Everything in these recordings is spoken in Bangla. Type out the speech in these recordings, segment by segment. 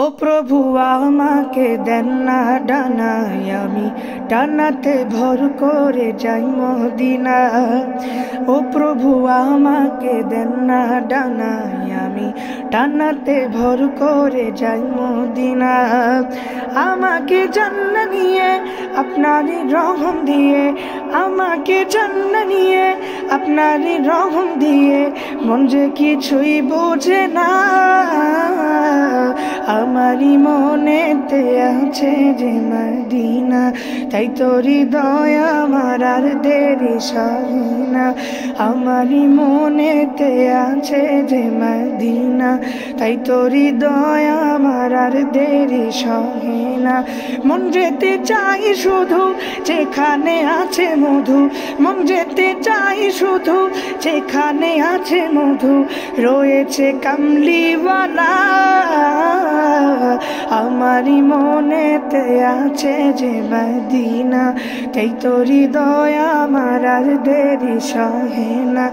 ও প্রভু আমাকে দেন না ডানায়, আমি ডানাতে ভর করে যাই মদিনা। ও প্রভু আমাকে দেন না ডানায়, আমি ডানাতে ভর করে যাই মদিনা। আমাকে জান্নাত নিয়ে আপনারই রহম দিয়ে, আমাকে জান্নাত নিয়ে আপনারই রহম দিয়ে, মন যে কিছুই বোঝে না। আমারি মনেতে আছে যে মদিনা, তাই তো হৃদয় আমার আর দেরি সহে না। আমারি মনেতে আছে যে মদিনা, তাই তো হৃদয় আমার আর দেরি সহে না। মন যেতে চাই শুধু যেখানে আছে মধু, মন যেতে চাই শুধু যেখানে আছে মধু, রয়েছে কামলিওয়ালা। আমারি মনেতে আছে যে মদিনা, তাই তো হৃদয় আমার আর দেরি সহে না।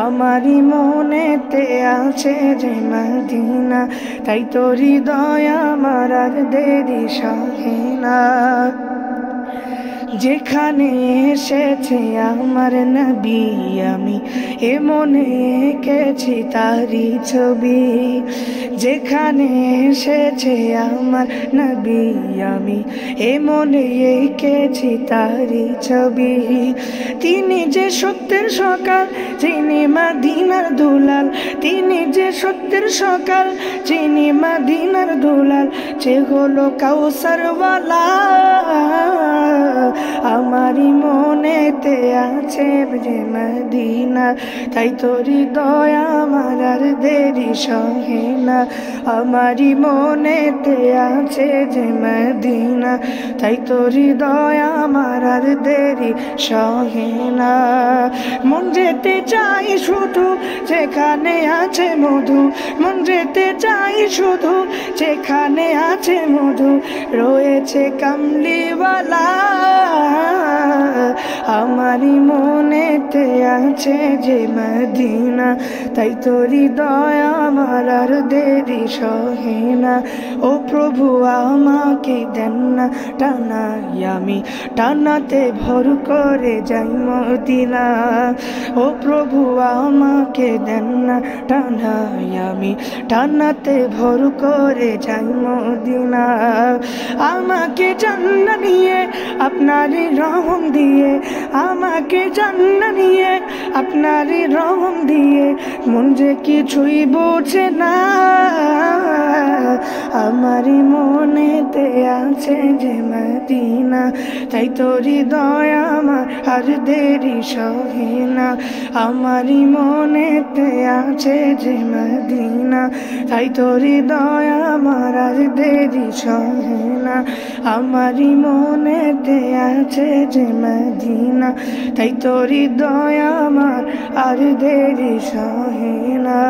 আমারি মনেতে আছে যে মদিনা, তাই তো হৃদয় আমার আর দেরি সহে না। যেখানে এসেছে আমার নবী, আমি এ মনে এঁকেছি তারি ছবি। যেখানে এসেছে আমার নবী, আমি এ মনে এঁকেছি তারি ছবি। তিনি যে সত্যের সকাল, যিনি মদিনার দুলাল, তিনি যে সত্যের সকাল, যিনি মদিনার দুলাল, যে হলো কাউসারওয়ালা। আমারি মনেতে আছে যে মদিনা, তাই তো হৃদয় আমার আর দেরি সহে না। আমারি মনেতে আছে যে মদিনা, তাই তো হৃদয় আমার আর দেরি সহে না। মন যেতে চাই শুধু যেখানে আছে মধু, মন যেতে চাই শুধু যেখানে আছে মধু, রয়েছে কামলিওয়ালা। আমারি মনেতে আছে যে মদিনা, তাই তো হৃদয় আমার আর দেরি সহে না। ও প্রভু আমাকে দেন না টানায়, আমি টানাতে ভর করে যাই মদিনা। ও প্রভু আমাকে দেন না টানায়, আমি টানাতে ভর করে যাই মদিনা। আমাকে জান্নাত নিয়ে আপনারই রহম দিয়ে, আমাকে জান্নাত নিয়ে আপনারই রহম দিয়ে, মন যে কিছুই বোঝে না। আমারি মনেতে আছে যে মদিনা, তাই তো হৃদয় আমার আর দেরি সহে না। আমারি মনেতে আছে যে মদিনা, তাই তো হৃদয় আমার আর দেরি সহে না। আমারি মনেতে আছে যে মদিনা, তাই তো হৃদয় আমার আর দেরি সহে না।